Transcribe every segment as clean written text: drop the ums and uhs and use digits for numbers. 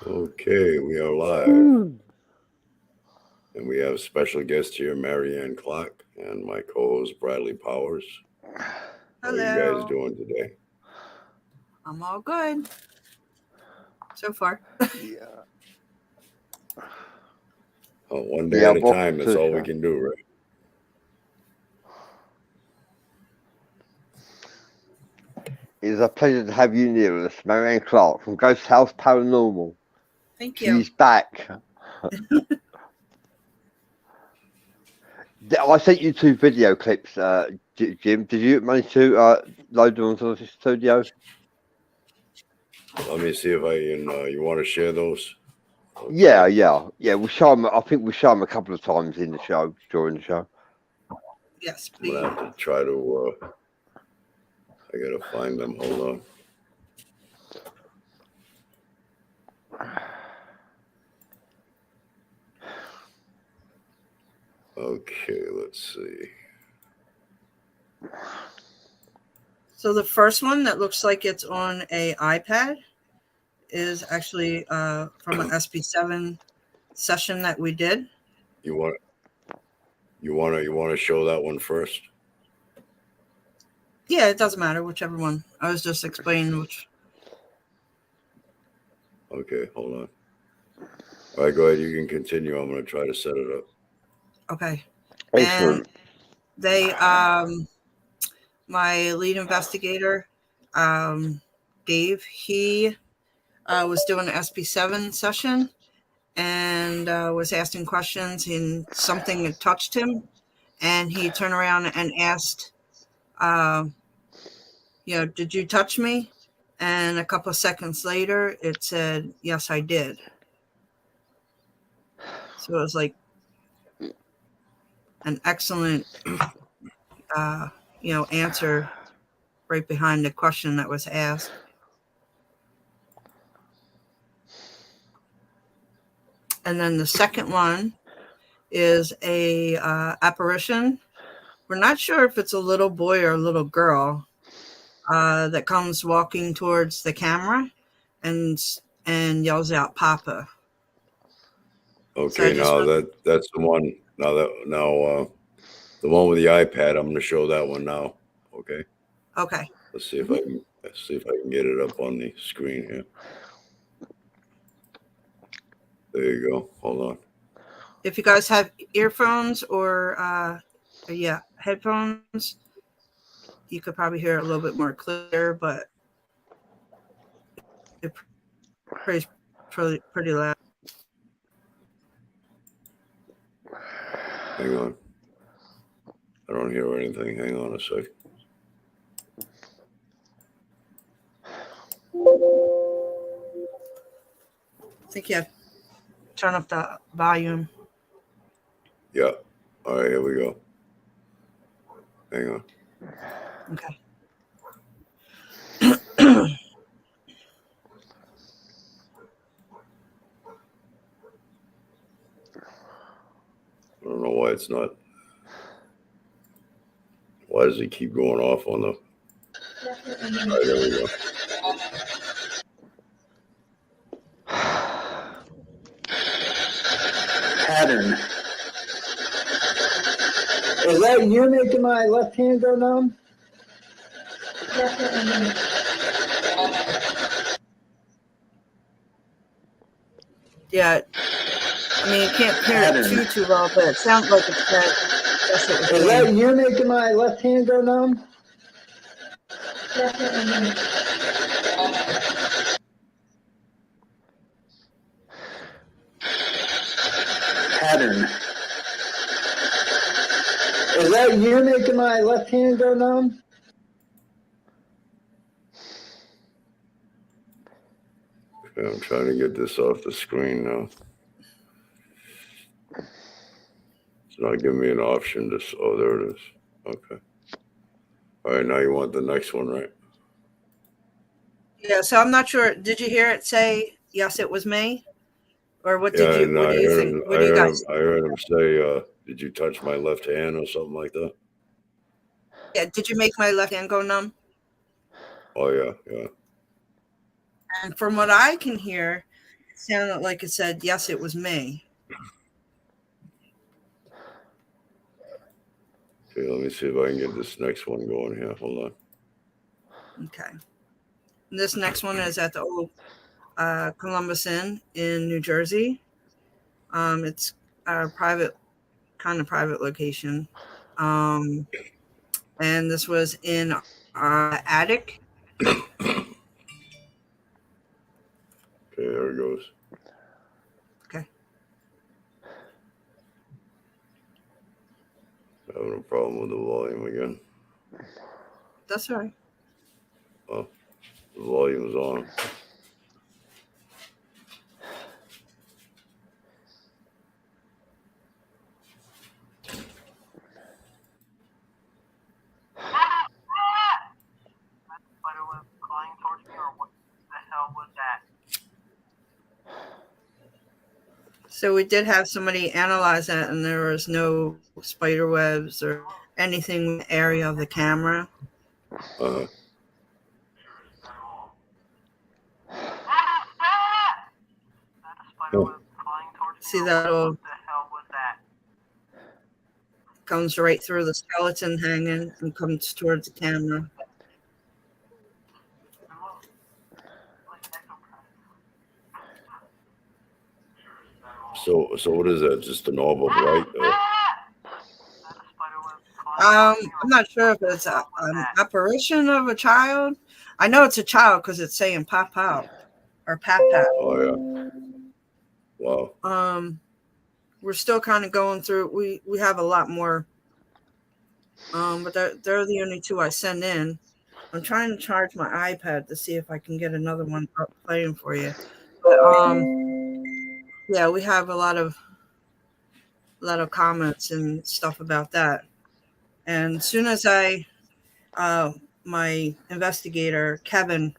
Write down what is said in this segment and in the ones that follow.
Okay, we are live. And we have special guest here, Marianne Clarke, and my co-host, Bradley Powers. How are you guys doing today? I'm all good. So far. Yeah. Oh, one day at a time, that's all we can do, right? It's a pleasure to have you near us, Marianne Clarke from Ghost House Paranormal. Thank you. She's back. I sent you 2 video clips, Jim. Did you manage to load them onto the studio? Let me see if I can. You want to share those? Okay. Yeah. We'll show them. I think we'll show them a couple of times in the show, during the show. Yes, please. I'm gonna have to try to. I gotta find them. Hold on. Okay, let's see. So the first one that looks like it's on a iPad is actually from an SB7 session that we did. You want to show that one first? Yeah, it doesn't matter, whichever one. I was just explaining which. Okay, hold on. All right, go ahead. You can continue. I'm going to try to set it up. Okay. Excellent. And they, my lead investigator, Dave, he was doing an SB7 session and was asking questions, and something had touched him, and he turned around and asked, did you touch me? And a couple of seconds later, it said, yes, I did. So it was like an excellent, answer right behind the question that was asked. And then the second one is a apparition. We're not sure if it's a little boy or a little girl that comes walking towards the camera and yells out "Papa." Okay, so that's the one. Now the one with the iPad. I'm going to show that one now. Okay. Okay. Let's see if I can get it up on the screen here. There you go. Hold on. If you guys have earphones or headphones, you could probably hear it a little bit more clear, but it's pretty loud. Hang on. I don't hear anything. Hang on a sec. I think you have to turn up the volume. Yeah. All right, here we go. Hang on. Okay. I don't know why it's not. Why does it keep going off on the? All right, there we go. Pattern. Is that you making my left hand go numb? Yeah. I mean, you can't hear it too well, but it sounds like it's that. Is that you making my left hand go numb? Pattern. Is that you making my left hand go numb? Okay, I'm trying to get this off the screen now. It's not giving me an option to. Oh, there it is. Okay. All right, now you want the next one, right? Yeah, so I'm not sure. Did you hear it say, yes, it was me? Or what Yeah, did you, what do you think? What do you guys I heard him say, did you touch my left hand or something like that? Yeah, did you make my left hand go numb? Oh, yeah. And from what I can hear, sounded like it said, yes, it was me. Okay, let me see if I can get this next one going here. Hold on. Okay. And this next one is at the old Columbus Inn in New Jersey. It's a private location. And this was in our attic. Okay, there it goes. Okay. Having a problem with the volume again. That's all right. Oh, the volume's on. So we did have somebody analyze that, and there was no spider webs or anything in the area of the camera. Uh-huh. See that little comes right through the skeleton hanging and comes towards the camera. So what is that? Just a normal light? I'm not sure if it's an apparition of a child. I know it's a child because it's saying pop out or pap pap. Oh yeah. Wow. We're still kind of going through. We have a lot more. But they're the only two I send in. I'm trying to charge my iPad to see if I can get another one up playing for you. But yeah, we have a lot of comments and stuff about that. And as soon as my investigator Kevin,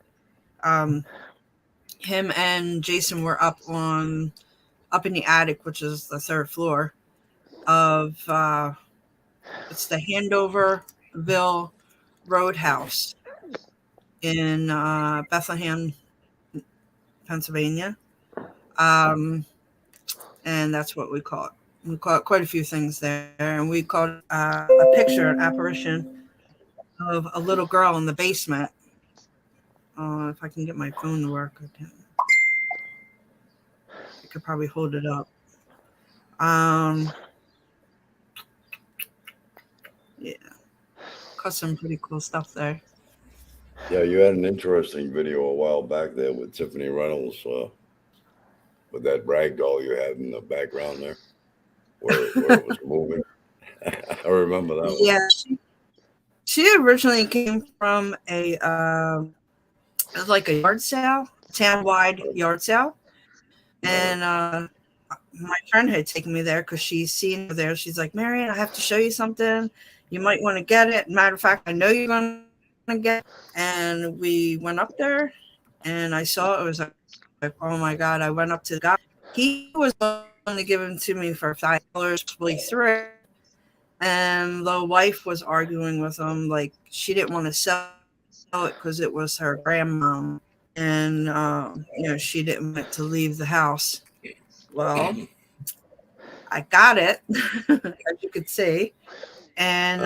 him and Jason were up in the attic, which is the third floor of it's the Handoverville Roadhouse in Bethlehem, Pennsylvania. And that's what we call it. We call it quite a few things there. And we called it a picture, an apparition of a little girl in the basement. If I can get my phone to work, I could probably hold it up. Yeah. Got some pretty cool stuff there. Yeah, you had an interesting video a while back there with Tiffany Reynolds, with that rag doll you had in the background there, where it was moving. I remember that one. Yeah, she originally came from a like a yard sale, town-wide yard sale, and my friend had taken me there because she's seen her there. She's like, Marianne, I have to show you something. You might want to get it. Matter of fact, I know you're going to get it. And we went up there, and I saw it was like, oh my God. I went up to the guy. He was going to give them to me for $5, probably $3. And the wife was arguing with him, like she didn't want to sell it because it was her grandmom, and she didn't want to leave the house. Well, I got it, as you could see, and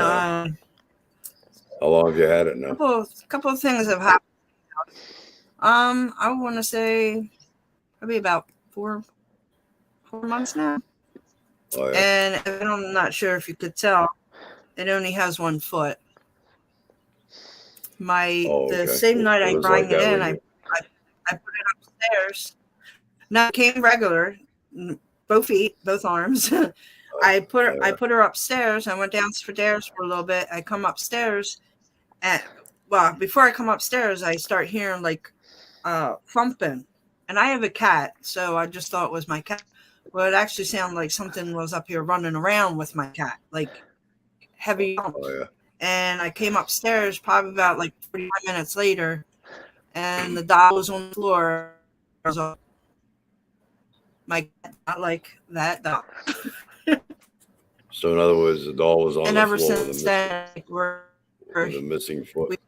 How long have you had it now? a couple of things have happened. I want to say probably about four months now. Oh, yeah. And I'm not sure if you could tell, it only has 1 foot. The same night I brought it in, I put it upstairs. Now it came regular, both feet, both arms. I put her upstairs. I went downstairs for a little bit. I come upstairs, and before I come upstairs, I start hearing like thumping. And I have a cat, so I just thought it was my cat. Well, it actually sounded like something was up here running around with my cat, like heavy thumps. Oh, yeah. And I came upstairs probably about like 45 minutes later, and the doll was on the floor. My cat, not like that doll. So in other words, the doll was on And the ever floor since then, with a missing foot.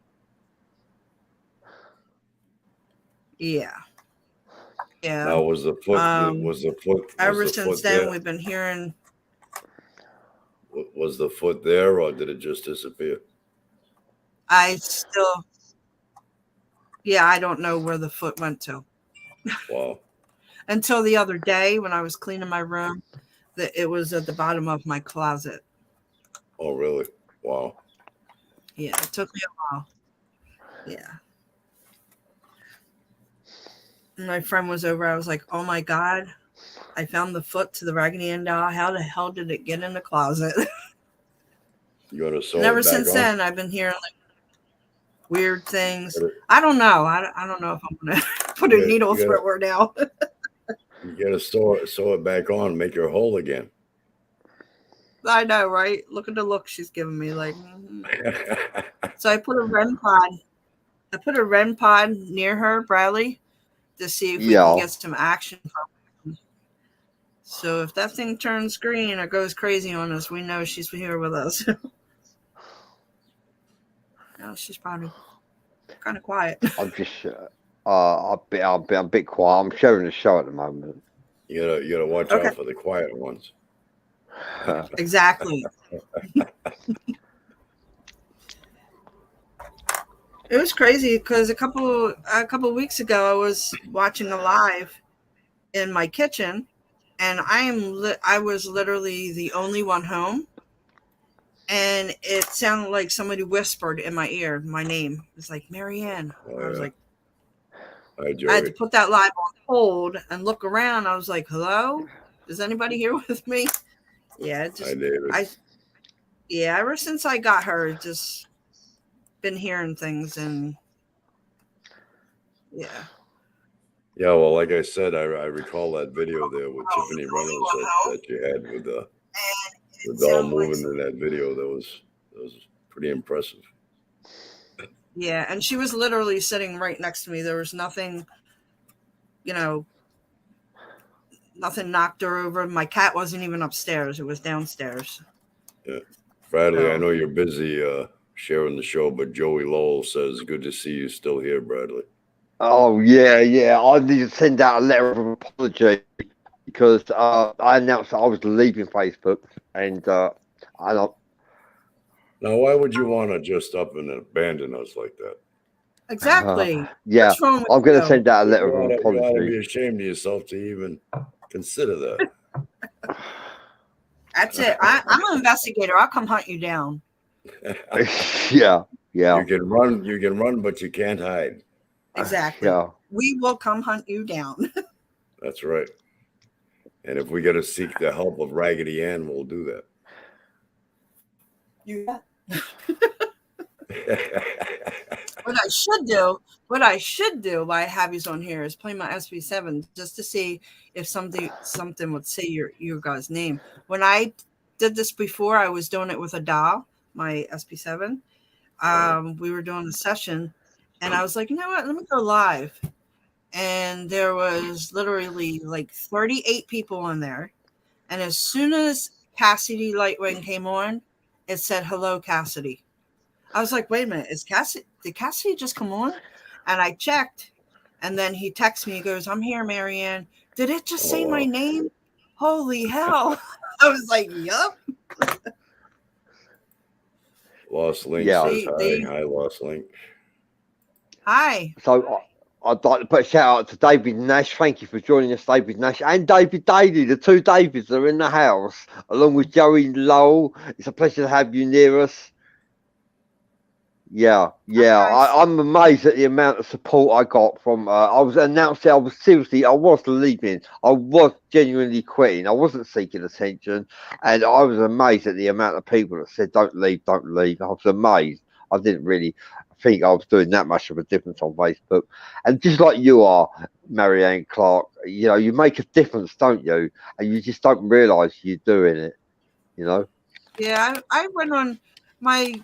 Yeah. Yeah. Now was the foot Ever since then, we've been hearing. Was the foot there, or did it just disappear? I don't know where the foot went to. Wow. Until the other day when I was cleaning my room, that it was at the bottom of my closet. Oh, really? Wow. Yeah, it took me a while. Yeah. And my friend was over. I was like, oh my God, I found the foot to the Raggedy Ann doll. How the hell did it get in the closet? You got to sew And it ever back since on? then, I've been hearing like weird things. Better- I don't know. I don't know if I'm going to put a Yeah, needle you through gotta- it now. You got to sew it back on, make her whole again. I know, right? Look at the look she's giving me. Like, So I put a REM pod. I put a REM pod near her, Bradley, to see if we can get some action from her. So if that thing turns green or goes crazy on us, we know she's here with us. No, she's probably kind of quiet. I'm just, I'm a bit quiet. I'm showing the show at the moment. You gotta watch out for the quiet ones. Exactly. It was crazy because a couple weeks ago I was watching a live in my kitchen, and I was literally the only one home, and it sounded like somebody whispered in my ear my name. It's like Marianne. Oh, I was yeah. like, Hi, Joey. I had to put that live on hold and look around. I was like, hello, is anybody here with me? Yeah, Hi, David. Ever since I got her, just been hearing things, and yeah. Yeah, well, like I said, I recall that video there with Tiffany Reynolds that you had with the doll moving in that video. That was pretty impressive. Yeah, and she was literally sitting right next to me. There was nothing, nothing knocked her over. My cat wasn't even upstairs. It was downstairs. Yeah. Bradley, I know you're busy sharing the show, but Joey Lowell says, good to see you still here, Bradley. Oh, yeah. I need to send out a letter of apology because I announced that I was leaving Facebook, and I don't. Now, why would you want to just up and abandon us like that? Exactly. Yeah, What's wrong with I'm going to you? send out a letter of You ought to apology. be ashamed of yourself to even consider that. That's it. I'm an investigator. I'll come hunt you down. Yeah. You can run, but you can't hide. Exactly. Yeah. We will come hunt you down. That's right. And if we got to seek the help of Raggedy Ann, we'll do that. What I should do while I have you on here is play my SB7 just to see if something would say your guy's name. When I did this before, I was doing it with a doll, my SB7. We were doing a session, and I was like, you know what? Let me go live. And there was literally like 38 people in there. And as soon as Cassidy Lightwing came on, it said, hello, Cassidy. I was like, wait a minute, did Cassidy just come on? And I checked, and then he texts me, he goes, I'm here, Marianne. Did it just say my name? Holy hell. I was like, yup. Lost Link says hi. Hi, Lost Link. Hi. So I'd like to put a shout out to David Nash. Thank you for joining us, David Nash, and David Daly. The two Davids are in the house, along with Joey Lowell. It's a pleasure to have you near us. Yeah. I'm amazed at the amount of support I got from. I was announcing I was leaving. I was genuinely quitting. I wasn't seeking attention, and I was amazed at the amount of people that said, "Don't leave, don't leave." I was amazed. I didn't really think I was doing that much of a difference on Facebook, and just like you are, Marianne Clarke, you make a difference, don't you? And you just don't realise you're doing it. Yeah, I went on my.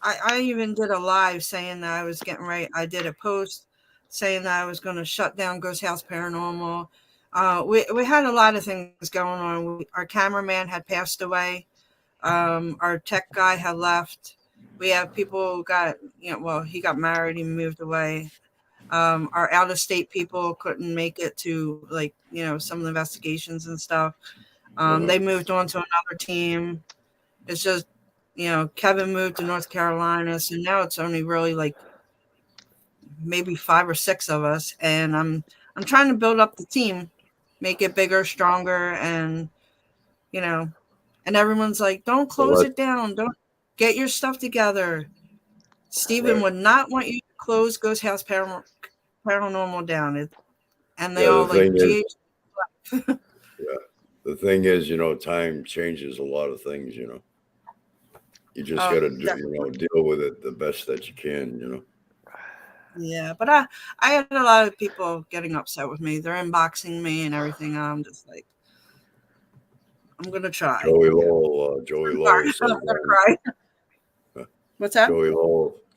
I even did a live saying that I was getting ready. I did a post saying that I was going to shut down Ghost House Paranormal. We had a lot of things going on. Our cameraman had passed away. Our tech guy had left. We have people who got, he got married and moved away. Our out of state people couldn't make it to, like, some of the investigations and stuff. They moved on to another team. It's just, Kevin moved to North Carolina, so now it's only really like maybe 5 or 6 of us, and I'm trying to build up the team, make it bigger, stronger, and and everyone's like, "Don't close Well, it down. Don't get your stuff together." Steven right. would not want you to close Ghost House Paranormal down. And they Yeah, all like, GH. the thing is, time changes a lot of things. You just got to deal with it the best that you can. Yeah, but I had a lot of people getting upset with me. They're inboxing me and everything. I'm just like, I'm gonna try. Joey Lowell I'm says, gonna cry. What's that?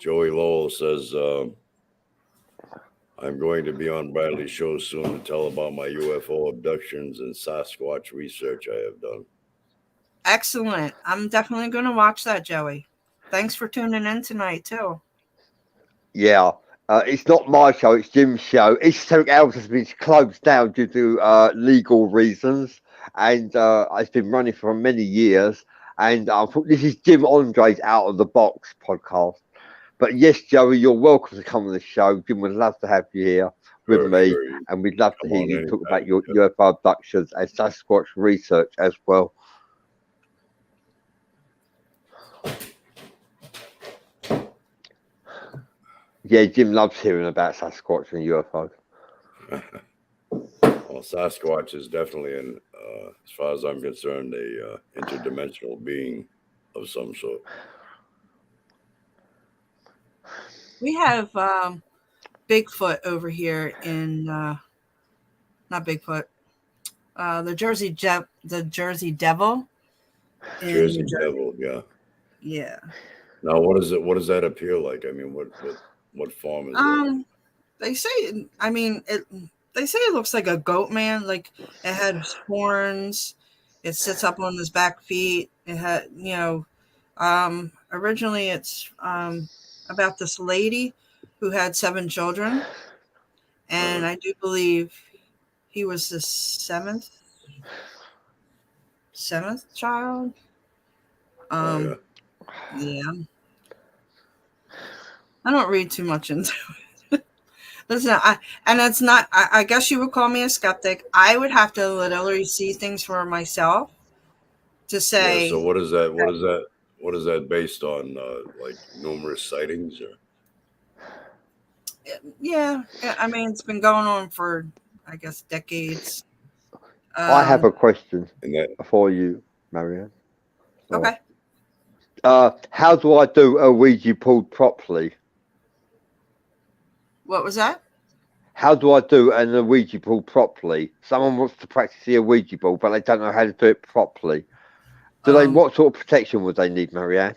Joey Lowell says, I'm going to be on Bradley's show soon to tell about my UFO abductions and Sasquatch research I have done. Excellent. I'm definitely going to watch that, Joey. Thanks for tuning in tonight, too. Yeah. It's not my show, it's Jim's show. Esoteric Elves has been closed down due to legal reasons, and it's been running for many years. And this is Jim Andre's Out of the Box podcast. But yes, Joey, you're welcome to come on the show. Jim would love to have you here with me, and we'd love to hear you talk about your UFO abductions and Sasquatch research as well. Yeah, Jim loves hearing about Sasquatch and UFOs. Well, Sasquatch is definitely, as far as I'm concerned, a interdimensional being of some sort. We have Bigfoot over here in not Bigfoot, the Jersey Devil. Jersey Devil, yeah. Yeah. Now, what does that appear like? I mean, what form is that? They say, they say it looks like a goat man. Like, it had horns. It sits up on his back feet. It had, originally it's about this lady who had 7 children, and I do believe he was the seventh child. Yeah. I don't read too much into it. Listen, I guess you would call me a skeptic. I would have to literally see things for myself to say. Yeah, so what is that? What is that based on? Like numerous sightings, or? Yeah, I mean, it's been going on for, I guess, decades. I have a question for you, Marianne. Okay. How do I do a Ouija board properly? What was that? How do I do an Ouija board properly? Someone wants to practice the Ouija board, but they don't know how to do it properly. What sort of protection would they need, Marianne?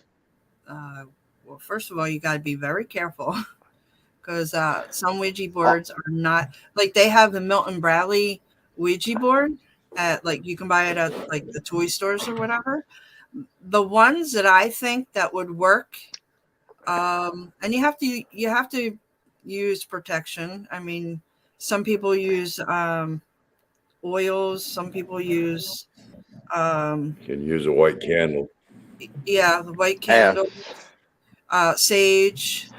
Well, first of all, you got to be very careful because some Ouija boards are not, like, they have the Milton Bradley Ouija board at, like, you can buy it at, like, the toy stores or whatever. The ones that I think that would work, and you have to use protection. I mean, some people use oils. Some people use. You can use a white candle. Yeah, the white candle. Sage.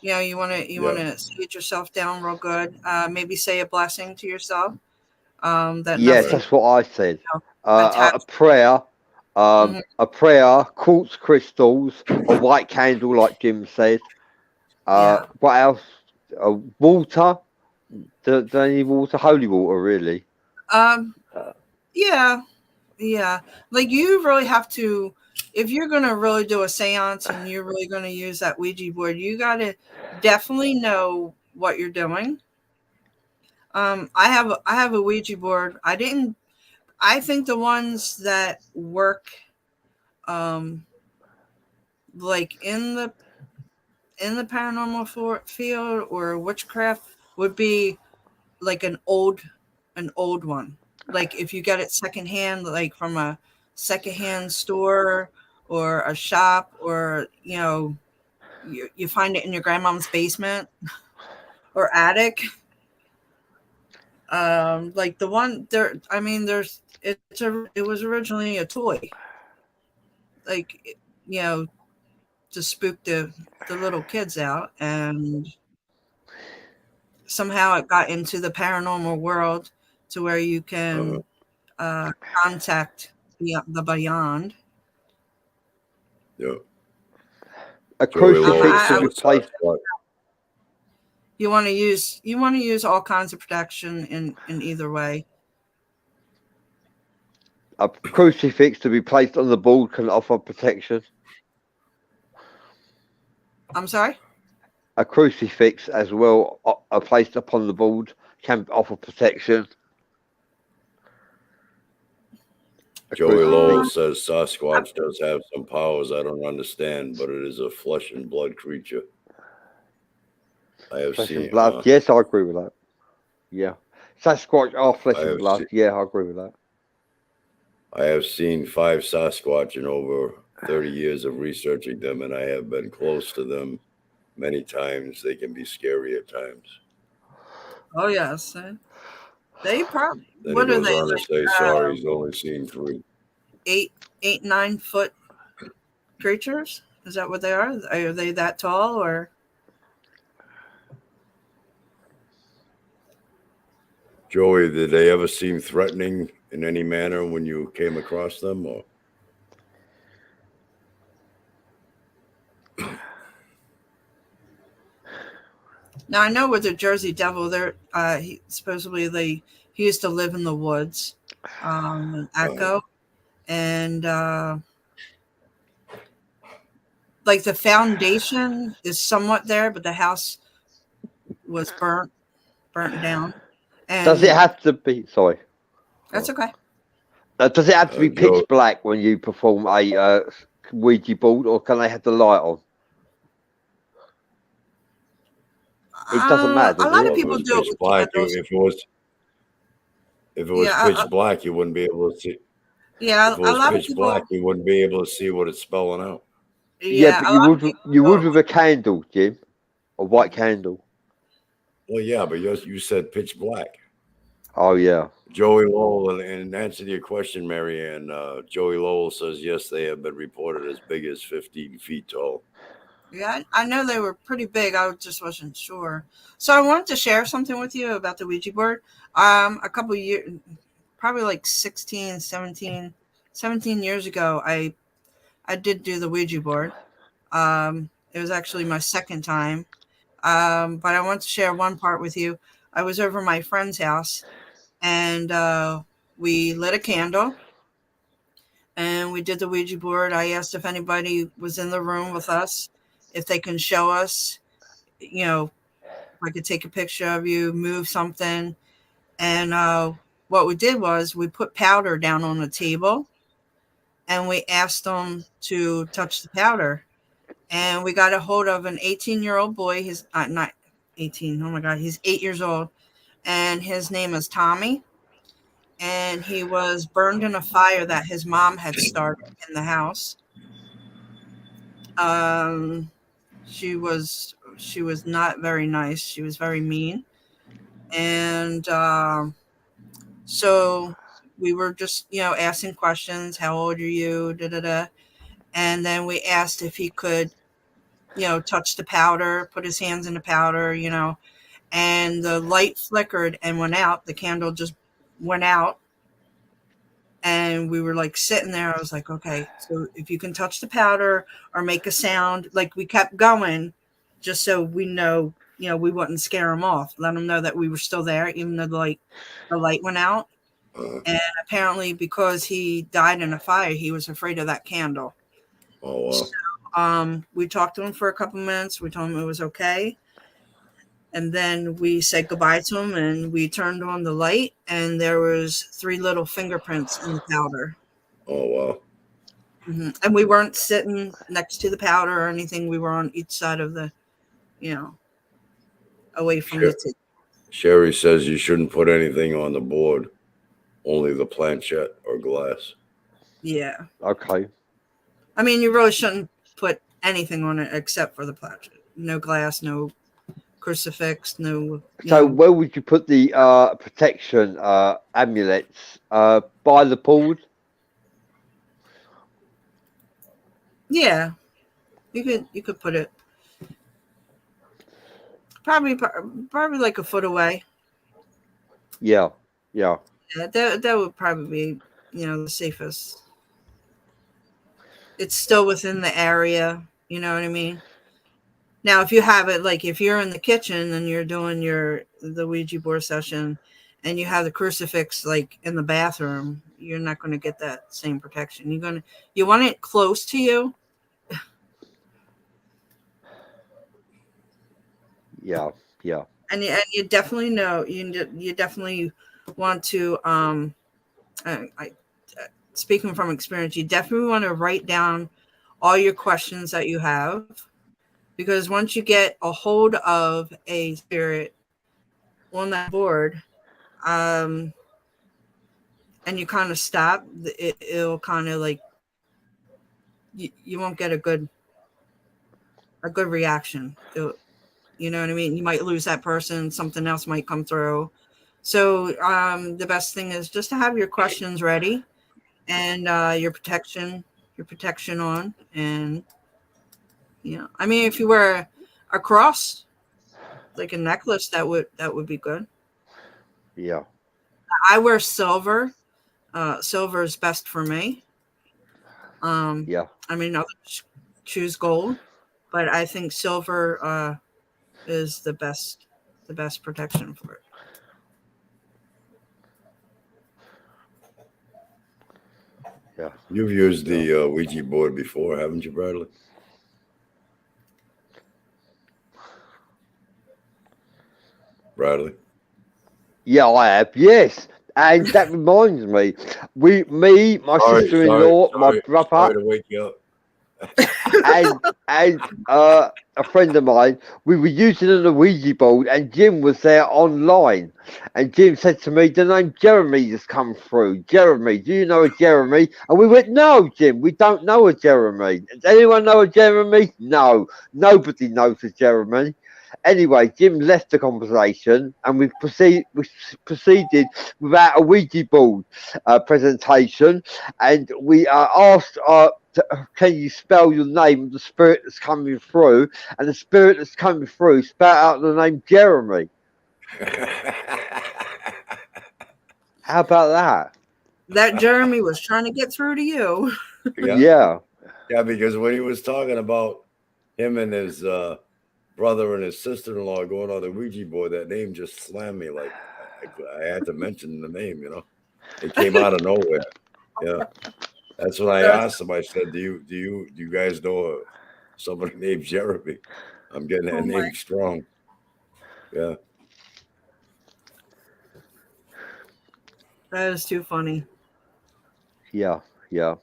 You want to sage yourself down real good. Maybe say a blessing to yourself. That's what I said. A prayer. A prayer, quartz crystals, a white candle, like Jim said. What else? Water. Do they need water? Holy water, really? Yeah. Like, you really have to, if you're going to really do a seance and you're really going to use that Ouija board, you got to definitely know what you're doing. I have a Ouija board. I think the ones that work, like in the paranormal field or witchcraft, would be like an old one. Like, if you get it secondhand, like from a secondhand store or a shop, or you find it in your grandmom's basement. or attic. Like the one there. I mean, it was originally a toy, like to spook the little kids out, and somehow it got into the paranormal world to where you can contact the beyond. Yeah. A Joey crucifix Lowell I to says be placed. Sasquatch. You want to use all kinds of protection in either way. A crucifix to be placed on the board can offer protection. I'm sorry. A crucifix as well, placed upon the board, can offer protection. Joey Lowell says Sasquatch does have some powers I don't understand, but it is a flesh and blood creature. I have Flesh seen and blood. Yes, I agree with that. Yeah. Sasquatch are flesh and blood. Yeah, I agree with that. I have seen 5 Sasquatch in over 30 years of researching them, and I have been close to them many times. They can be scary at times. Oh yes, they probably. Then What he are goes they? on to say, sorry, he's only seen 3. 8-9 foot creatures? Is that what they are? Are they that tall or? Joey, did they ever seem threatening in any manner when you came across them? Or? Now I know with the Jersey Devil, there he used to live in the woods, in Echo, and like the foundation is somewhat there, but the house was burnt down. And does it have to be? Sorry. That's okay. Does it have to be pitch black when you perform a Ouija board, or can they have the light on? It doesn't matter. A lot of people do it with black. candles. If it was pitch black, you wouldn't be able to see. Yeah, if it was pitch black, you wouldn't be able to see what it's spelling out. Yeah, but you would with a candle, Jim, a white candle. Well, yeah, but you said pitch black. Oh yeah. Joey Lowell, and in answer to your question, Marianne, Joey Lowell says yes, they have been reported as big as 15 feet tall. Yeah, I know they were pretty big. I just wasn't sure. So I wanted to share something with you about the Ouija board. A couple of years, probably like 17 years ago, I did do the Ouija board. It was actually my second time. But I want to share one part with you. I was over my friend's house, and we lit a candle, and we did the Ouija board. I asked if anybody was in the room with us, if they can show us, if I could take a picture of you, move something. And what we did was we put powder down on the table, and we asked them to touch the powder. And we got a hold of an 18-year-old boy. He's not 18. Oh my God, he's 8 years old. And his name is Tommy. And he was burned in a fire that his mom had started in the house. She was not very nice. She was very mean. And so we were just, asking questions. How old are you? Da, da, da. And then we asked if he could, touch the powder, put his hands in the powder, and the light flickered and went out. The candle just went out. And we were like sitting there. I was like, okay, so if you can touch the powder or make a sound, like we kept going just so we know, we wouldn't scare them off, let them know that we were still there, even though the light went out. And apparently because he died in a fire, he was afraid of that candle. Oh, wow. So, we talked to him for a couple minutes. We told him it was okay. And then we said goodbye to him, and we turned on the light, and there was 3 little fingerprints in the powder. Oh, wow. Mm-hmm. And we weren't sitting next to the powder or anything. We were on each side of the, away from the table. Sherry says you shouldn't put anything on the board, only the planchette or glass. Yeah. Okay. I mean, you really shouldn't put anything on it except for the planchette. No glass, no crucifix, no, you So know. where would you put the protection amulets? By the pool? Yeah, you could put it probably like a foot away. Yeah, yeah, Yeah, that would probably be, you know, the safest. It's still within the area, you know what I mean? Now, if you have it, like if you're in the kitchen and you're doing the Ouija board session and you have the crucifix like in the bathroom, you're not going to get that same protection. You want it close to you. yeah, yeah, And you definitely know, you definitely want to I speaking from experience, you definitely want to write down all your questions that you have, because once you get a hold of a spirit on that board, um, and you kind of stop, it'll kind of like you won't get a good reaction. You know what I mean? You might lose that person, something else might come through. So the best thing is just to have your questions ready and your protection on. And I mean, if you wear a cross, like a necklace, that would be good. yeah, I wear silver. Silver is best for me. yeah, I mean, others choose gold, but I think silver is the best protection for it. yeah. You've used the Ouija board before, haven't you, Bradley? Bradley? Yeah, I have. Yes, and that reminds me, my Sorry, sister-in-law, my brother, sorry to wake you up. and a friend of mine, we were using an Ouija board, and Jim was there online, and Jim said to me, "The name Jeremy has come through. Jeremy, do you know a Jeremy?" And we went, "No, Jim, we don't know a Jeremy. Does anyone know a Jeremy? No, nobody knows a Jeremy." Anyway, Jim left the conversation, and we proceeded without a Ouija board presentation, and we asked can you spell your name of the spirit that's coming through? And the spirit that's coming through spat out the name Jeremy. How about that? That Jeremy was trying to get through to you. Yeah, Yeah, because when he was talking about him and his brother and his sister-in-law going on the Ouija board, that name just slammed me. Like I had to mention the name. It came out of nowhere. Yeah, that's when I asked him. I said, "Do you guys know somebody named Jeremy?" I'm getting that Oh my. name strong. Yeah. That is too funny. yeah, yeah.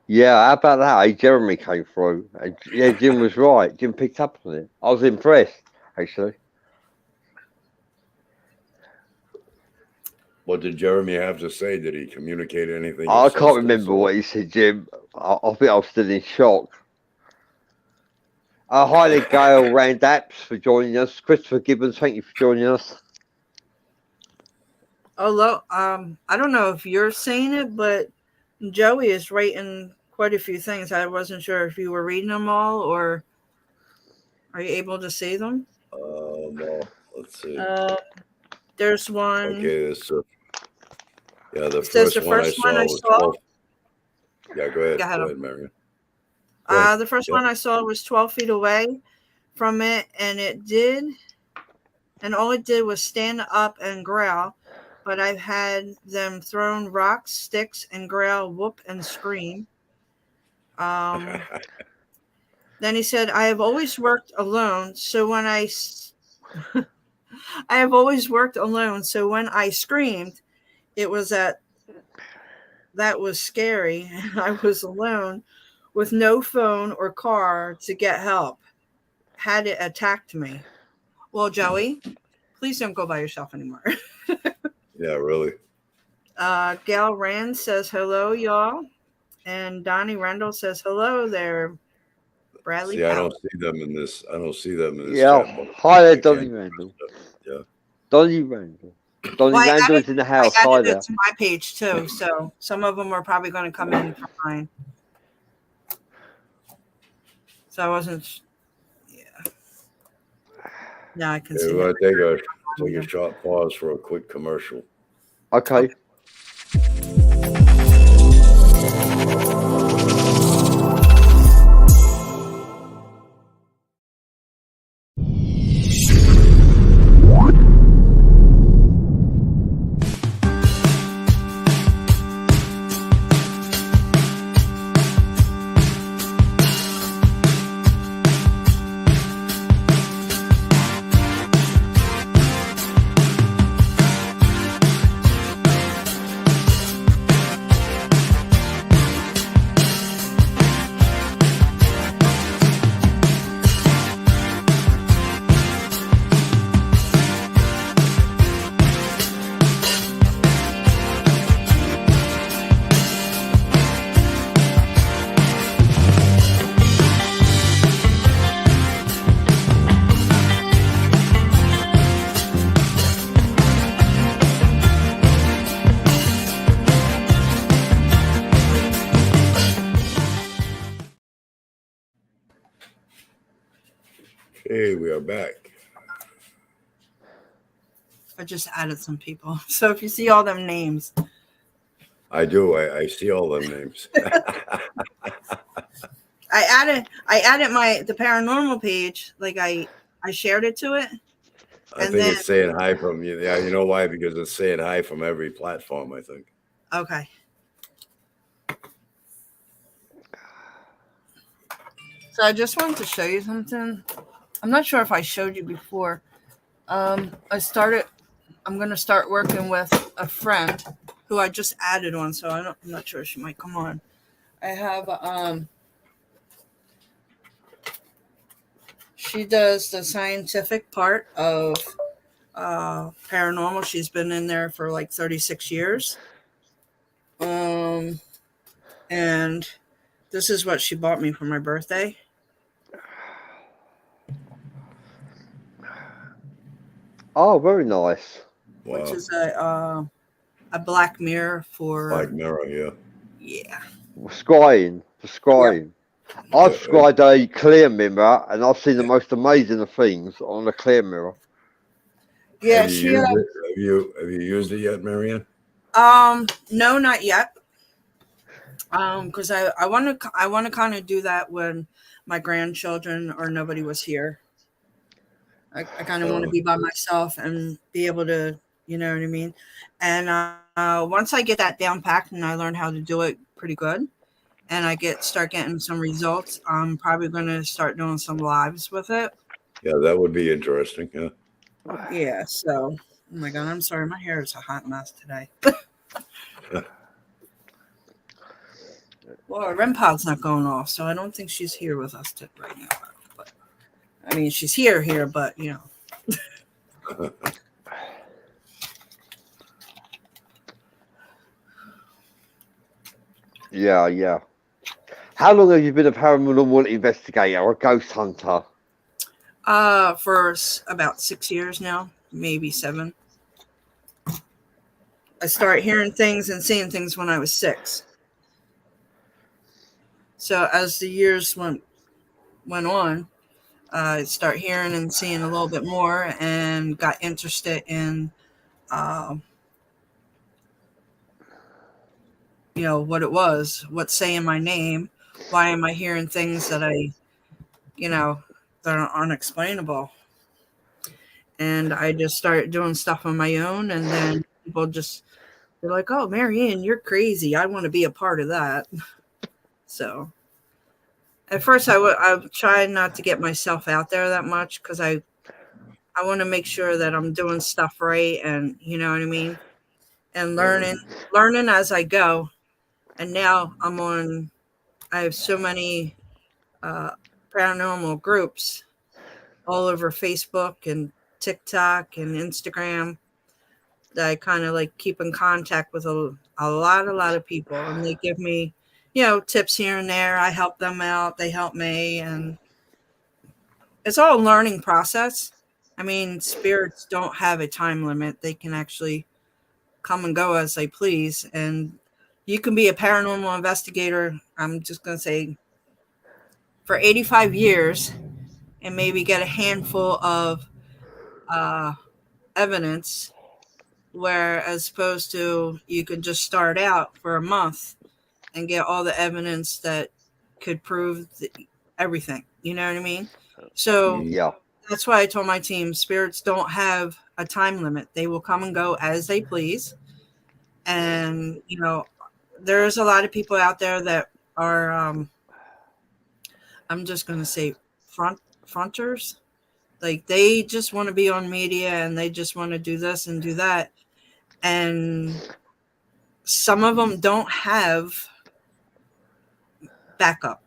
Yeah, how about that? Hey, Jeremy came through. And, yeah, Jim was right. Jim picked up on it. I was impressed, actually. What did Jeremy have to say? Did he communicate anything I of can't substance? remember what he said, Jim. I think I was still in shock. Hi there, Gail Randaps for joining us. Christopher Gibbons, thank you for joining us. Although, I don't know if you're saying it, but Joey is writing quite a few things. I wasn't sure if you were reading them all, or are you able to see them? Well, let's see. There's one. Okay, the It says first the one I first saw one I was saw. 12. Yeah, go ahead. Go ahead. Go ahead, Marianne. Go ahead. The first Yeah. one I saw was 12 feet away from it, and all it did was stand up and growl. But I've had them thrown rocks, sticks, and growl, whoop, and scream. Then he said, "I have always worked alone, so when I have always worked alone, so when I screamed, it was that was scary. I was alone with no phone or car to get help. Had it attacked me." Well, Joey, please don't go by yourself anymore. Yeah, really. Gail Rand says hello, y'all. And Donnie Randall says hello there. Bradley See, I Powell. don't see them in this. I don't see them in this Yeah, chat box. hi there, I Donny can't- Randall. Yeah. Donny Randall. Donny Well, Randall is in the I house. Hi added there. it to my page too, so some of them are probably going to come in from mine. So I wasn't. Yeah. Yeah, I can Okay, see we're it. gonna take a short pause for a quick commercial. Okay. Okay, we are back. I just added some people. So if you see all them names, I do. I see all them names. I added the paranormal page. Like I shared it to it. I And think then it's saying hi from you. Yeah, you know why? Because it's saying hi from every platform, I think. okay. So I just wanted to show you something. I'm not sure if I showed you before. I'm going to start working with a friend who I just added on, so I'm not sure she might come on. I have she does the scientific part of paranormal. She's been in there for like 36 years. And this is what she bought me for my birthday. Oh, very nice. Wow. Which is a black mirror for Black Mirror, yeah. yeah. Scrying. For scrying. I've scryed a clear mirror, and I've seen the most amazing of things on a clear mirror. Yeah, Have you she used it? Have you used it yet, Marianne? no, not yet. Because I want to kind of do that when my grandchildren or nobody was here. I kind of want to be by myself and be able to, you know what I mean? And once I get that down packed and I learn how to do it pretty good and I start getting some results, I'm probably going to start doing some lives with it. Yeah, that would be interesting. Yeah. Yeah. So, oh my God, I'm sorry. My hair is a hot mess today. Well, our REM pod's not going off, so I don't think she's here with us right now. But I mean, she's here, but you know. Yeah. How long have you been a paranormal investigator or a ghost hunter? For about 6 years now, maybe 7. I started hearing things and seeing things when I was 6. So as the years went on, I started hearing and seeing a little bit more, and got interested in, you know, what it was, what's saying my name, why am I hearing things that that are unexplainable. And I just started doing stuff on my own, and then people they're like, "Oh, Marianne, you're crazy. I want to be a part of that." So at first I try not to get myself out there that much because I want to make sure that I'm doing stuff right, and you know what I mean, and learning as I go. And now I have so many paranormal groups all over Facebook and TikTok and Instagram that I kind of like keep in contact with a lot of people, and they give me, tips here and there. I help them out, they help me, and it's all a learning process. I mean, spirits don't have a time limit. They can actually come and go as they please. And you can be a paranormal investigator, I'm just going to say, for 85 years and maybe get a handful of uh, evidence, where as opposed to you could just start out for a month and get all the evidence that could prove everything. You know what I mean? So Yeah. that's why I told my team spirits don't have a time limit. They will come and go as they please. And, there's a lot of people out there that are, I'm just going to say fronters. Like they just want to be on media and they just want to do this and do that. And some of them don't have backup.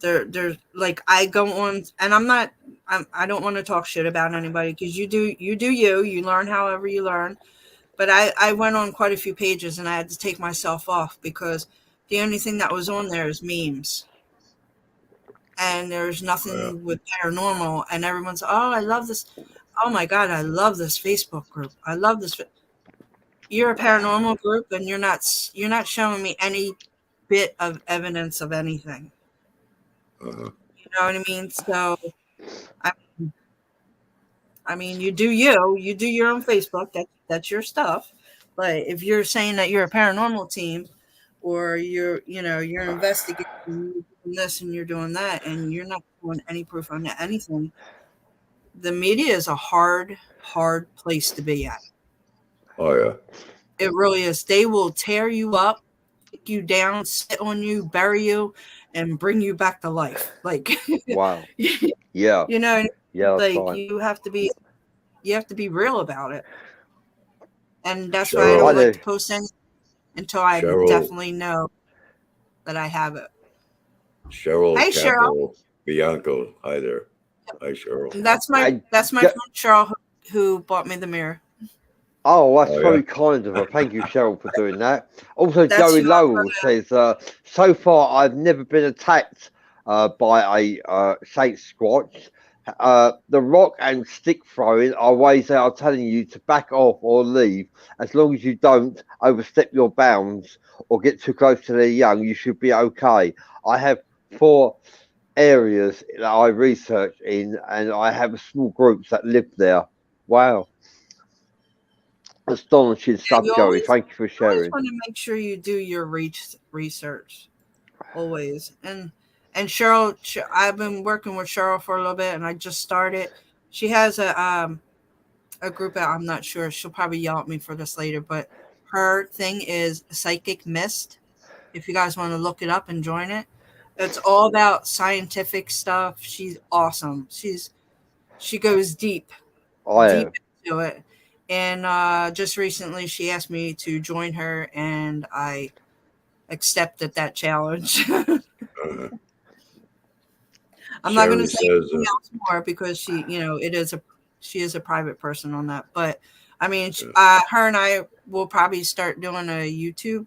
They're like, I go on, and I don't want to talk shit about anybody, because you learn however you learn. But I went on quite a few pages and I had to take myself off because the only thing that was on there is memes. And there's nothing with paranormal, and everyone's, oh, I love this. Oh my God, I love this Facebook group. I love this. You're a paranormal group and you're not showing me any bit of evidence of anything. Uh-huh. You know what I mean? So I mean, you do your own Facebook. That's your stuff. But if you're saying that you're a paranormal team, or you're investigating, you're doing this and you're doing that, and you're not doing any proof on anything, the media is a hard place to be at. Oh yeah. It really is. They will tear you up, take you down, sit on you, bury you, and bring you back to life. Like, Wow. Yeah. Yeah, That's like fine. you have to be real about it. And that's why I Cheryl. don't Hi like there. to post anything until I Cheryl. definitely know that I have it. Cheryl Hey, Cheryl. Capo Bianco. Hi there. Hi, Cheryl. That's my friend Cheryl who bought me the mirror. Oh, that's Oh, very yeah. kind of her. Thank you, Cheryl, for doing that. Also, That's Joey who I Lowell says, so far I've never been attacked by a Saint Squatch. The rock and stick throwing are ways they are telling you to back off or leave. As long as you don't overstep your bounds or get too close to their young, you should be okay. I have 4 areas that I research in, and I have small groups that live there. Wow. Astonishing stuff, You Joey. always Thank you for sharing. want to make sure you do your research always. And Cheryl, I've been working with Cheryl for a little bit, and I just started. She has a group that I'm not sure. She'll probably yell at me for this later, but her thing is Psychic Mist. If you guys want to look it up and join it, it's all about scientific stuff. She's awesome. She goes deep I into it. And just recently, she asked me to join her, and I accepted that challenge. Uh-huh. I'm not going to Sherry say says, anything else more because she is a private person on that. But I mean, her and I will probably start doing a YouTube.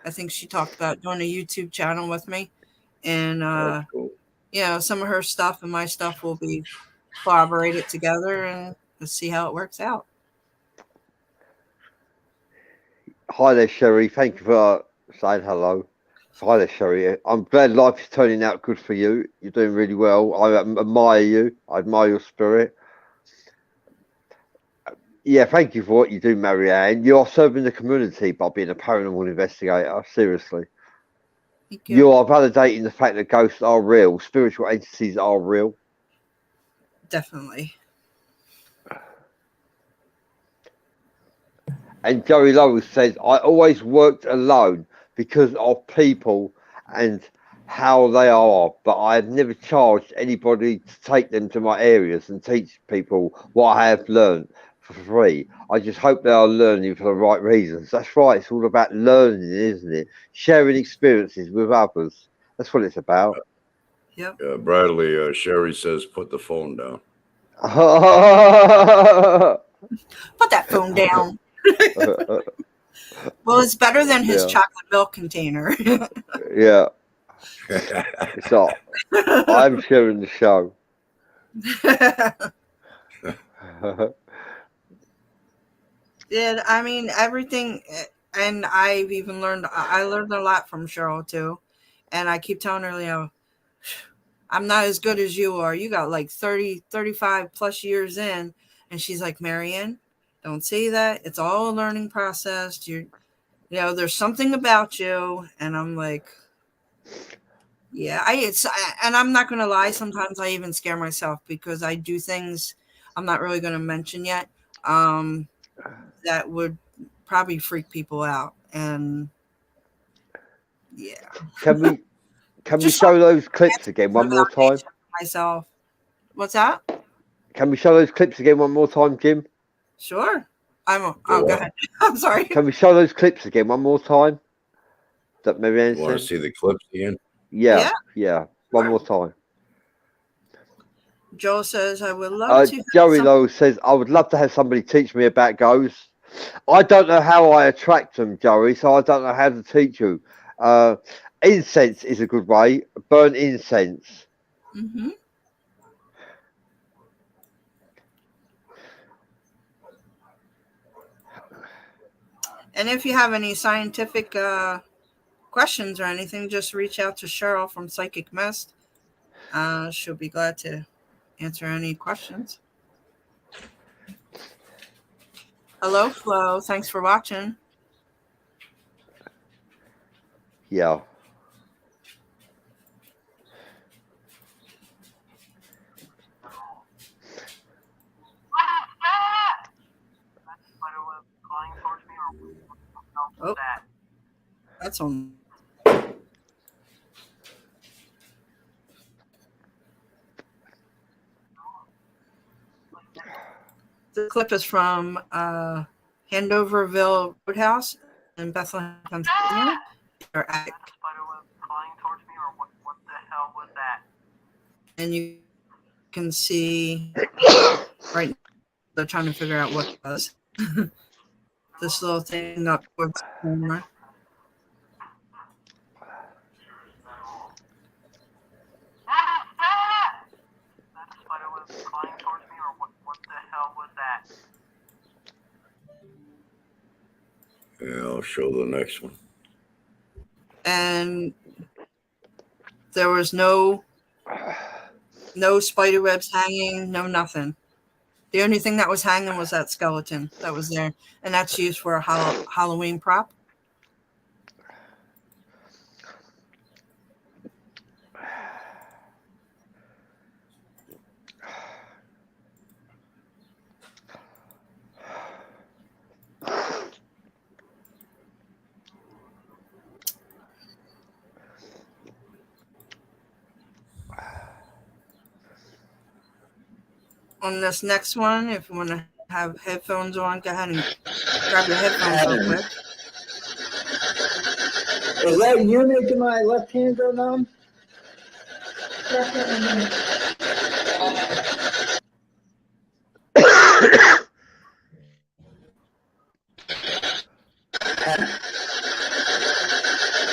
I think she talked about doing a YouTube channel with me, and that's cool. some of her stuff and my stuff will be collaborated together, and let's see how it works out. Hi there, Sherry. Thank you for saying hello. Hi there, Sherry. I'm glad life is turning out good for you. You're doing really well. I admire you. I admire your spirit. Yeah, thank you for what you do, Marianne. You are serving the community by being a paranormal investigator. Seriously. Thank you. You are validating the fact that ghosts are real, spiritual entities are real. Definitely. And Joey Lowell says, I always worked alone because of people and how they are, but I have never charged anybody to take them to my areas and teach people what I have learned for free. I just hope they are learning for the right reasons. That's right. It's all about learning, isn't it? Sharing experiences with others. That's what it's about. Yep. Bradley, Sherry says, put the phone down. Put that phone down. Well, it's better than his chocolate milk container. Yeah. So I'm sharing the show. Yeah, I mean everything, and I've even learned. I learned a lot from Cheryl too, and I keep telling her, I'm not as good as you are. You got like 30, 35 plus years in, and she's like, Marianne, don't say that. It's all a learning process. There's something about you, and I'm like, yeah, and I'm not gonna lie. Sometimes I even scare myself because I do things I'm not really gonna mention yet. Um, that would probably freak people out, and yeah, Can we just show those clips again some one more time? validation for myself. What's that? Can we show those clips again one more time, Jim? Sure. The Go what? ahead. I'm sorry. Can we show those clips again one more time? That Marianne You want to said? see the clips again? Yeah, Yeah. yeah. One more time. Joel says, I would love to have Joey some. Lowe says, I would love to have somebody teach me about ghosts. I don't know how I attract them, Joey, so I don't know how to teach you. Incense is a good way. Burn incense. Hmm. And if you have any scientific questions or anything, just reach out to Cheryl from Psychic Mist. She'll be glad to answer any questions. Hello, Flo. Thanks for watching. Yeah. Oh, that's on. The clip is from Handoverville Roadhouse in Bethlehem, Pennsylvania. Or attic. And you can see right now they're trying to figure out what it was. This little thing up towards the camera. Yeah, I'll show the next one. And there was no spider webs hanging, no nothing. The only thing that was hanging was that skeleton that was there, and that's used for a Halloween prop. On this next one, if you want to have headphones on, go ahead and grab your headphones real quick. Is that you making my left hand go numb?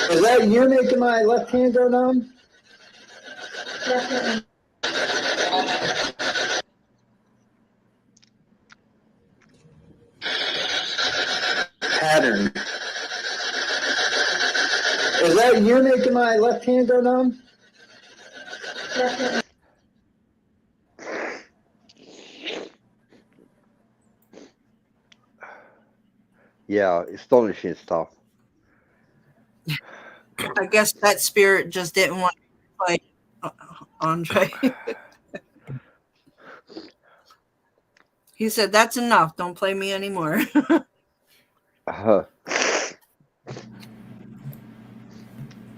Is that you making my left hand go numb? Pattern. Is that you making my left hand go numb? Yeah, astonishing stuff. I guess that spirit just didn't want to play Andre. He said, that's enough. Don't play me anymore.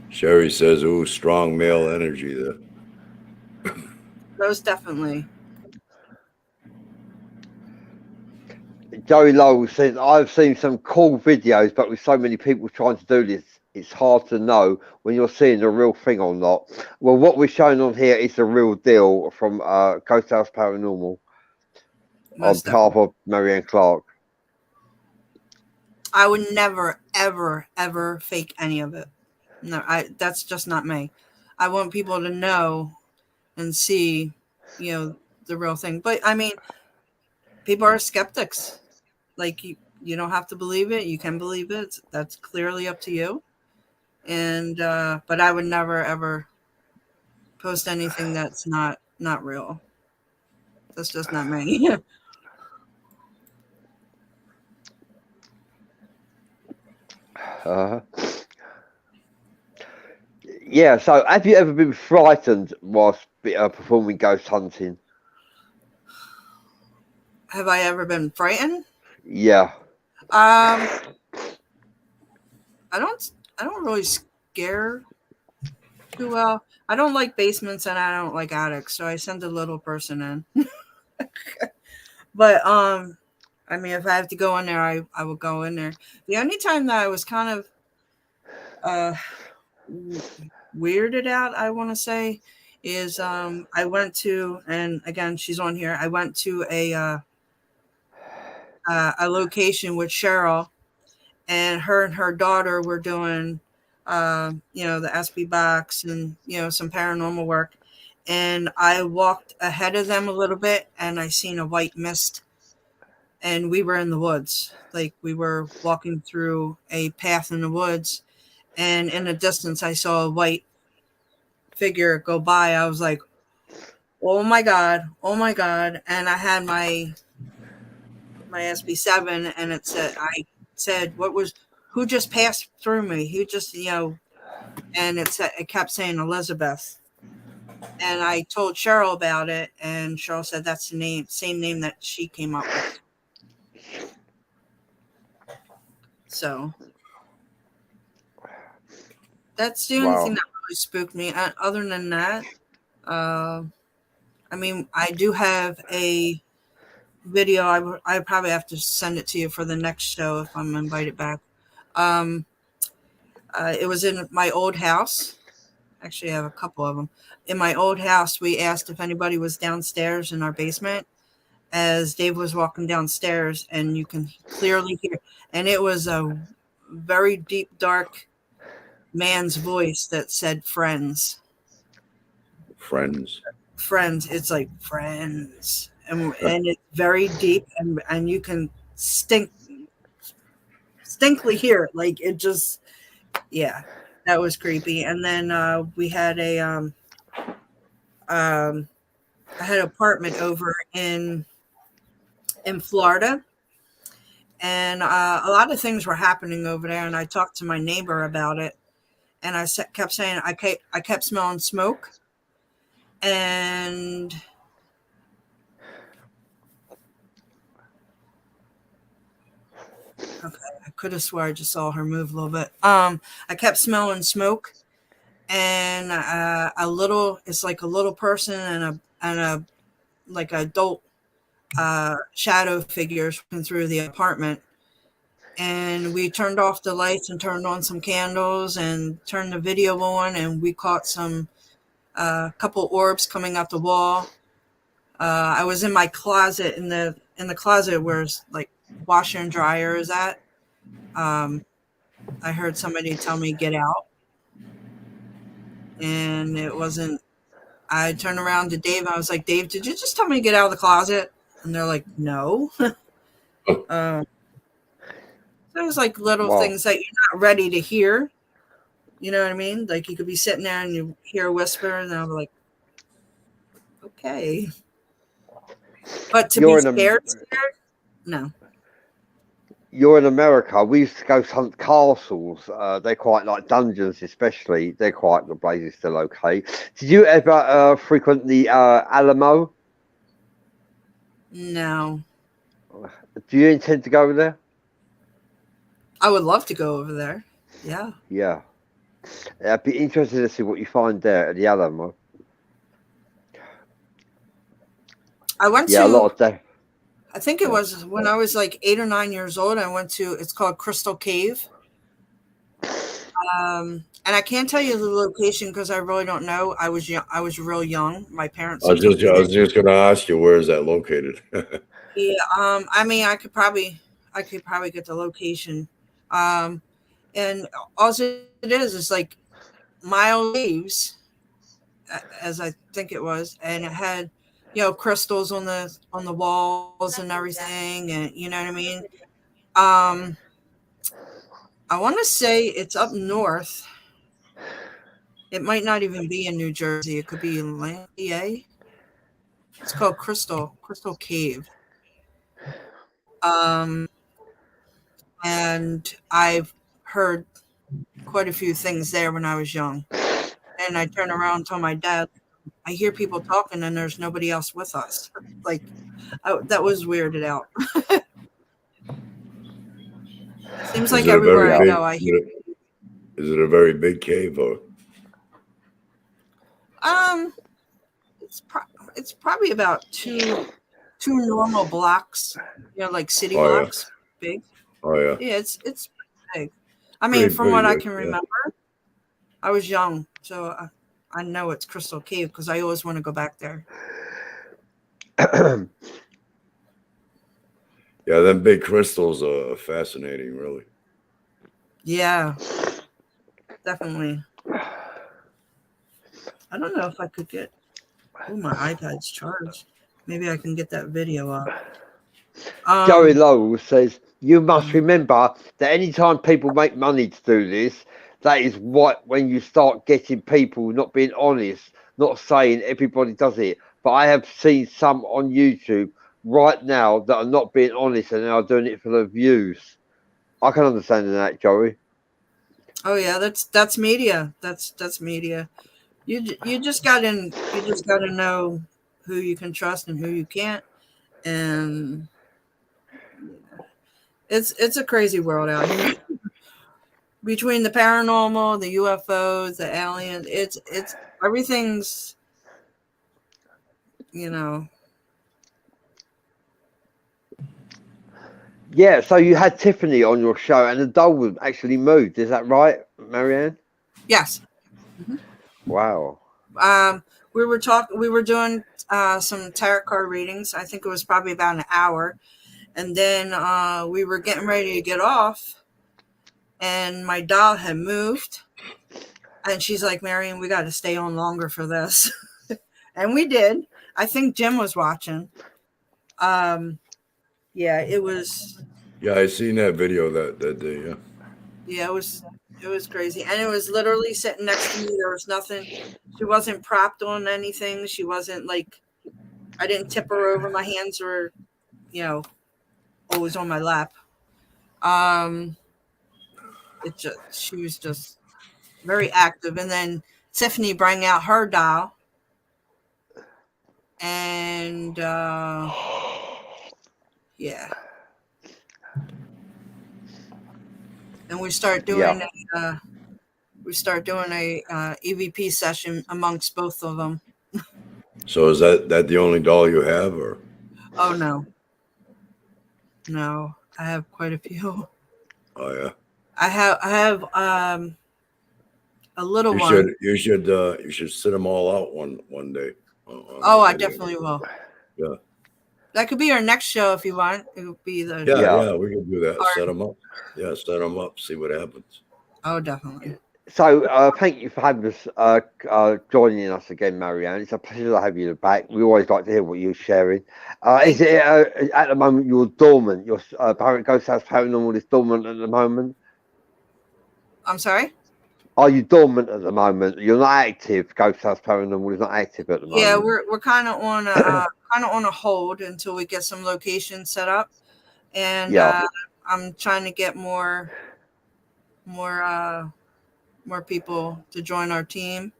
Sherry says, ooh, strong male energy there. Those definitely. Joey Lowell says, I've seen some cool videos, but with so many people trying to do this, it's hard to know when you're seeing the real thing or not. Well, what we're showing on here is the real deal from Ghost House Paranormal on behalf of Marianne Clarke. I would never, ever, ever fake any of it. No, that's just not me. I want people to know and see, the real thing. But I mean, people are skeptics. Like you don't have to believe it. You can believe it. That's clearly up to you. And but I would never ever post anything that's not real. That's just not me. Uh, yeah. So, have you ever been frightened whilst performing ghost hunting? Have I ever been frightened? Yeah. Um, I don't really scare too well. I don't like basements and I don't like attics, so I send a little person in. But I mean, if I have to go in there, I will go in there. The only time that I was kind of uh weirded out, I want to say, is I went to, and again she's on here. I went to a location with Cheryl, and her daughter were doing the SB box and some paranormal work, and I walked ahead of them a little bit and I seen a white mist, and we were in the woods, like we were walking through a path in the woods, and in the distance I saw a white figure go by. I was like, oh my god, oh my god. And I had my SB7, and I said, who just passed through me? Who just, and it kept saying Elizabeth. And I told Cheryl about it, and Cheryl said that's the same name that she came up with. So that's the only Wow. thing that really spooked me. Other than that, I mean, I do have a video. I probably have to send it to you for the next show if I'm invited back. Um, it was in my old house. Actually, I have a couple of them. In my old house, we asked if anybody was downstairs in our basement as Dave was walking downstairs, and you can clearly hear. And it was a very deep, dark man's voice that said friends. Friends. Friends. It's like friends. And it's very deep, and you can distinctly hear it. Like it just, yeah, that was creepy. And then we had I had an apartment over in Florida, and a lot of things were happening over there. And I talked to my neighbor about it, and I kept saying I kept smelling smoke, and okay, I could have swore I just saw her move a little bit. I kept smelling smoke, and a little, it's like a little person and a like adult shadow figures went through the apartment. And we turned off the lights and turned on some candles and turned the video on, and we caught some couple orbs coming out the wall. I was in my closet, in the closet where like washer and dryer is at. I heard somebody tell me get out, and it wasn't. I turned around to Dave. I was like, Dave, did you just tell me to get out of the closet? And they're like, no. There's like little Wow. things that you're not ready to hear. You know what I mean? Like you could be sitting there and you hear a whisper, and I'm like, okay. But to You're be in scared, no. You're in America. We used to go hunt castles. They're quite like dungeons, especially. They're quite, the place is still okay. Did you ever frequent the Alamo? No. Do you intend to go there? I would love to go over there. Yeah. Yeah. I'd be interested to see what you find there at the Alamo. I went Yeah, a lot of that. I think it was when I was like 8 or 9 years old. I went to, it's called Crystal Cave. And I can't tell you the location because I really don't know. I was young. I was real young. My parents. I was just going to ask you, where is that located? Yeah. I mean, I could probably get the location. And all it is like mile leaves, as I think it was, and it had crystals on the walls and everything, and you know what I mean. Um, I want to say it's up north. It might not even be in New Jersey. It could be in PA. It's called Crystal Cave. Um, and I've heard quite a few things there when I was young. And I turned around and told my dad, I hear people talking and there's nobody else with us. Like, that was weirded out. Seems Is like it a everywhere very I big? go, I hear. Is it a very big cave or? Um, it's probably about two normal blocks, like city Oh yeah. blocks, big. Oh yeah. Yeah, it's big. I mean, Pretty from what I good. can Yeah. remember, I was young, so I know it's Crystal Cave because I always want to go back there. Yeah, them big crystals are fascinating, really. Yeah, definitely. I don't know if I could get. Oh, my iPad's charged. Maybe I can get that video up. Joey Lowell says, you must Mhm. remember that anytime people make money to do this, that is what when you start getting people not being honest, not saying everybody does it. But I have seen some on YouTube right now that are not being honest and they are doing it for the views. I can understand that, Joey. Oh yeah, that's media. That's media. You just gotta know who you can trust and who you can't, and it's a crazy world out here. Between the paranormal, the UFOs, the aliens, it's everything's you know. Yeah, so you had Tiffany on your show and the doll was actually moved. Is that right, Marianne? Yes. Wow. We were doing some tarot card readings. I think it was probably about an hour, and then we were getting ready to get off, and my doll had moved, and she's like, Marion, we got to stay on longer for this. And we did. I think Jim was watching. Yeah, it was. Yeah, I seen that video that day. Yeah. Yeah, it was crazy, and it was literally sitting next to me. There was nothing. She wasn't propped on anything. She wasn't like. I didn't tip her over. My hands were, always on my lap. She was just very active, and then Tiffany brought out her doll, and yeah, and we start doing Yeah. a EVP session amongst both of them. So is that the only doll you have, or? Oh no, I have quite a few. Oh yeah. I have a little You one. you should sit them all out one day. Oh, I definitely will. Yeah. That could be our next show if you want. It would be the Yeah, we can do that. Art. Set them up. Yeah, set them up. See what happens. Oh, definitely. So thank you for having us, joining us again, Marianne. It's a pleasure to have you back. We always like to hear what you're sharing. Is it at the moment you're dormant? Your Ghost House Paranormal is dormant at the moment. I'm sorry. Are you dormant at the moment? You're not active. Ghost House Paranormal is not active at the moment. Yeah, we're kind of on a hold until we get some locations set up, and I'm trying to get more people to join our team.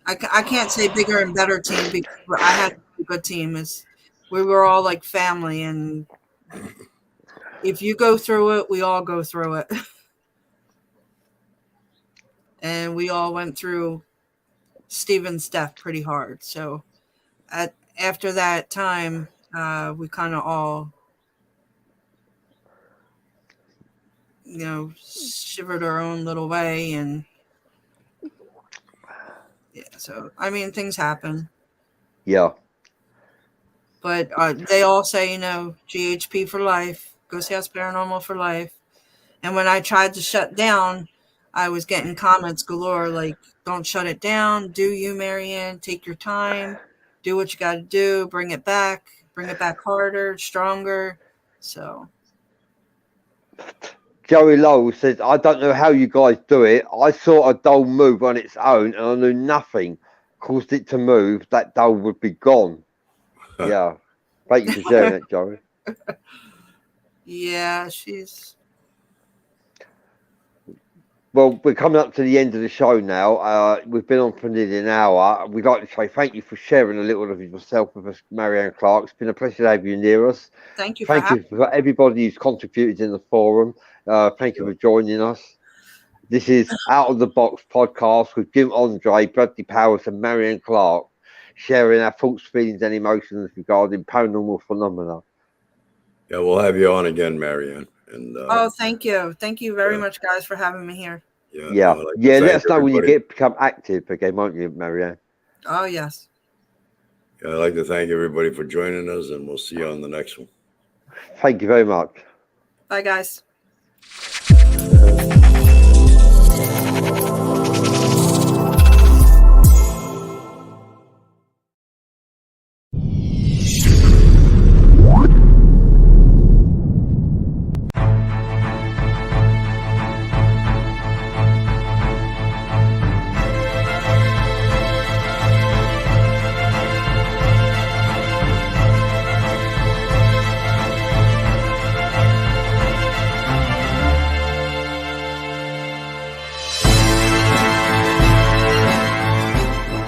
I can't say bigger and better team because I had a good team. We were all like family, and if you go through it, we all go through it. And we all went through Steven's death pretty hard. So after that time, we kind of all, shivered our own little way. And yeah, so, I mean, things happen. Yeah. But they all say, GHP for life, Ghost House Paranormal for life. And when I tried to shut down, I was getting comments galore like, don't shut it down. Do you, Marianne? Take your time. do what you got to do, bring it back harder, stronger. So Joey Lowell says, I don't know how you guys do it. I saw a doll move on its own and I knew nothing caused it to move. That doll would be gone. Yeah. Thank you for sharing that, Joey. yeah, she's Well, we're coming up to the end of the show now. We've been on for nearly an hour. We'd like to say thank you for sharing a little of yourself with us, Marianne Clarke. It's been a pleasure to have you near us. thank you for Thank having you for everybody who's contributed in the forum. Thank you for joining us. This is Out of the Box podcast with Jim Andre, Bradley Powers, and Marianne Clarke, sharing our thoughts, feelings, and emotions regarding paranormal phenomena. Yeah, we'll have you on again, Marianne. And Oh, thank you very much, guys, for having me here. Yeah. I'd like to Let thank us know when you everybody. become active again, won't you, Marianne? Oh, yes. Yeah, I'd like to thank everybody for joining us, and we'll see you on the next one. Thank you very much. Bye, guys.